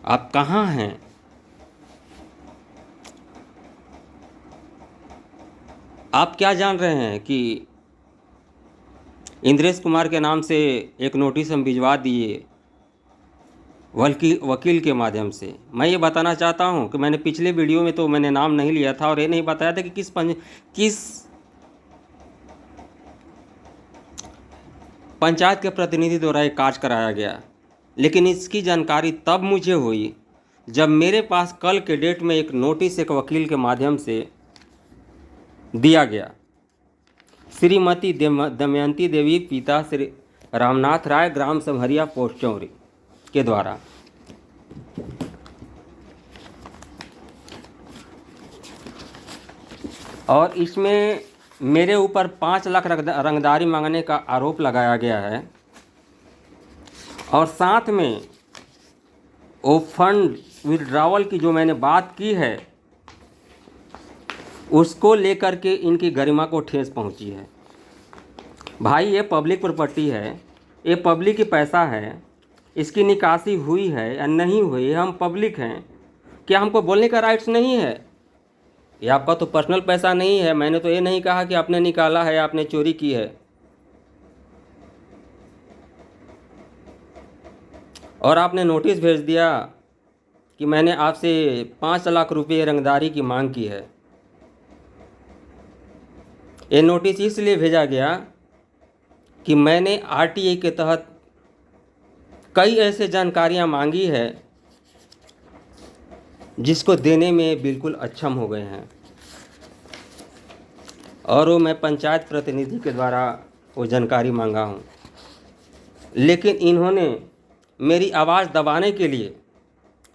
आप कहाँ हैं? आप क्या जान रहे हैं कि इंद्रेश कुमार के नाम से एक नोटिस हम भिजवा दिए वकील के माध्यम से। मैं ये बताना चाहता हूँ कि मैंने पिछले वीडियो में तो मैंने नाम नहीं लिया था और ये नहीं बताया था कि किस पंचायत के प्रतिनिधि द्वारा ये कार्य कराया गया, लेकिन इसकी जानकारी तब मुझे हुई जब मेरे पास कल के डेट में एक नोटिस एक वकील के माध्यम से दिया गया। श्रीमती दमयंती देवी पिता श्री रामनाथ राय, ग्राम समहरिया, पोस्ट चौरी के द्वारा। और इसमें मेरे ऊपर 5 लाख रंगदारी मांगने का आरोप लगाया गया है और साथ में वो फंड विड्रॉवल की जो मैंने बात की है उसको लेकर के इनकी गरिमा को ठेस पहुंची है। भाई, ये पब्लिक प्रॉपर्टी है, ये पब्लिक की पैसा है, इसकी निकासी हुई है या नहीं हुई, हम पब्लिक हैं, क्या हमको बोलने का राइट्स नहीं है? ये आपका तो पर्सनल पैसा नहीं है। मैंने तो ये नहीं कहा कि आपने निकाला है, आपने चोरी की है। और आपने नोटिस भेज दिया कि मैंने आपसे 5 लाख रुपये रंगदारी की मांग की है। ये नोटिस इसलिए भेजा गया कि मैंने आरटीआई के तहत कई ऐसे जानकारियां मांगी है जिसको देने में बिल्कुल अक्षम हो गए हैं और वो मैं पंचायत प्रतिनिधि के द्वारा वो जानकारी मांगा हूँ, लेकिन इन्होंने मेरी आवाज़ दबाने के लिए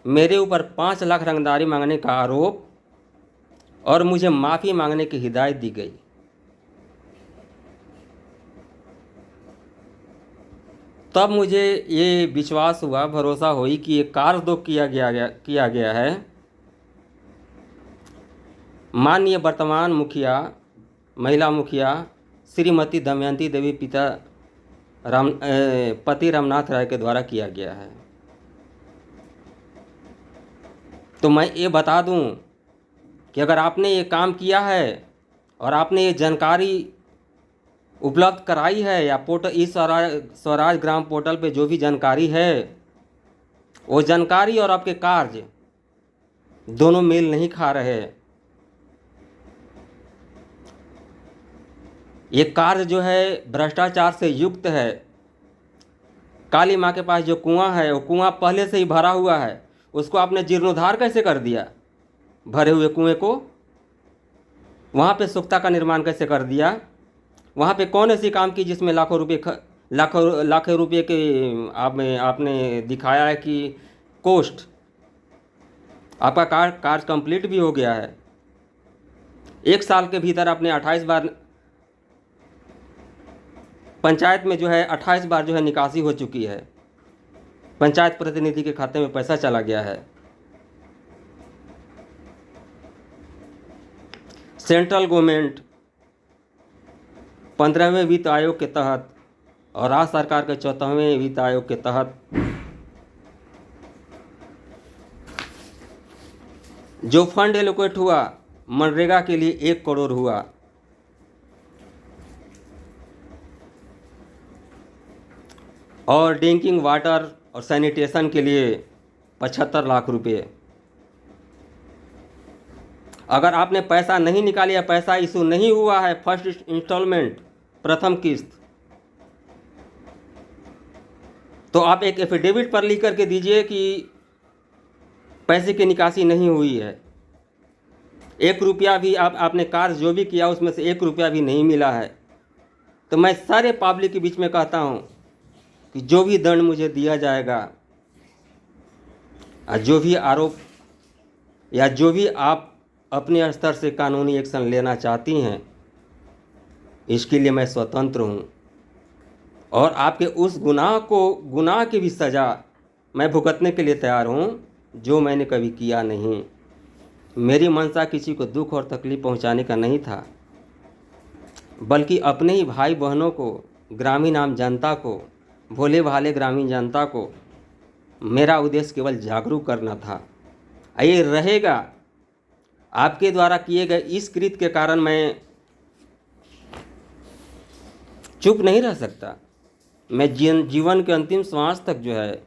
मेरे ऊपर 5 लाख रंगदारी मांगने का आरोप और मुझे माफ़ी मांगने की हिदायत दी गई। तब मुझे ये विश्वास हुआ, भरोसा हुई कि ये कार्य किया गया है माननीय वर्तमान मुखिया, महिला मुखिया श्रीमती दमयंती देवी पति रामनाथ राय के द्वारा किया गया है। तो मैं ये बता दूं कि अगर आपने ये काम किया है और आपने ये जानकारी उपलब्ध कराई है या पोर्टल ई स्वराज ग्राम पोर्टल पे जो भी जानकारी है, वो जानकारी और आपके कार्य दोनों मेल नहीं खा रहे। ये कार्य जो है भ्रष्टाचार से युक्त है। काली माँ के पास जो कुआं है वो कुआं पहले से ही भरा हुआ है, उसको आपने जीर्णोद्धार कैसे कर दिया? भरे हुए कुएं को वहाँ पे सुख्ता का निर्माण कैसे कर दिया? वहाँ पे कौन ऐसी काम की जिसमें लाखों रुपये के आपने दिखाया है कि कॉस्ट आपका कार्य कंप्लीट भी हो गया है। 1 साल के भीतर आपने 28 बार पंचायत में जो है 28 बार जो है निकासी हो चुकी है, पंचायत प्रतिनिधि के खाते में पैसा चला गया है। सेंट्रल गवर्नमेंट 15वें वित्त आयोग के तहत और राज्य सरकार के 14वें वित्त आयोग के तहत जो फंड एलोकेट हुआ मनरेगा के लिए 1 करोड़ हुआ, और ड्रिंकिंग वाटर और सैनिटेशन के लिए 75 लाख रुपये। अगर आपने पैसा नहीं निकालिया, पैसा इशू नहीं हुआ है, फर्स्ट इंस्टॉलमेंट प्रथम किस्त, तो आप एक एफिडेविट पर लिख करके दीजिए कि पैसे की निकासी नहीं हुई है। 1 रुपया भी आपने कार्य जो भी किया उसमें से 1 रुपया भी नहीं मिला है। तो मैं सारे पब्लिक के बीच में कहता हूँ कि जो भी दंड मुझे दिया जाएगा, जो भी आरोप या जो भी आप अपने स्तर से कानूनी एक्शन लेना चाहती हैं, इसके लिए मैं स्वतंत्र हूँ और आपके उस गुनाह की भी सज़ा मैं भुगतने के लिए तैयार हूँ जो मैंने कभी किया नहीं। मेरी मंशा किसी को दुख और तकलीफ पहुँचाने का नहीं था, बल्कि अपने ही भाई बहनों को, ग्रामीण आम जनता को, भोले भाले ग्रामीण जनता को मेरा उद्देश्य केवल जागरूक करना था। ये रहेगा। आपके द्वारा किए गए इस कृत्य के कारण मैं चुप नहीं रह सकता। मैं जीवन के अंतिम श्वास तक जो है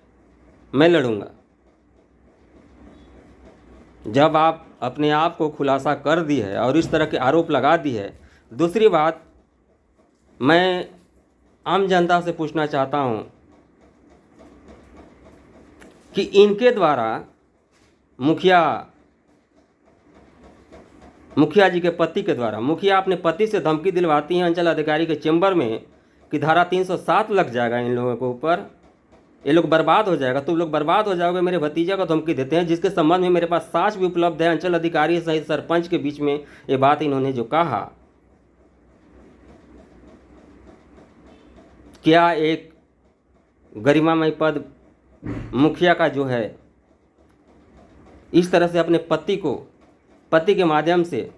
मैं लड़ूंगा। जब आप अपने आप को खुलासा कर दी है और इस तरह के आरोप लगा दी है। दूसरी बात, मैं आम जनता से पूछना चाहता हूं कि इनके द्वारा मुखिया जी के पति के द्वारा, मुखिया अपने पति से धमकी दिलवाती हैं अंचल अधिकारी के चेंबर में कि धारा 307 लग जाएगा इन लोगों के ऊपर, ये लोग बर्बाद हो जाएगा, तुम लोग बर्बाद हो जाओगे। मेरे भतीजा को धमकी देते हैं, जिसके संबंध में मेरे पास साक्ष्य भी उपलब्ध है। अंचल अधिकारी सहित सरपंच के बीच में ये बात इन्होंने जो कहा, क्या एक गरिमामय पद मुखिया का जो है इस तरह से अपने पति के माध्यम से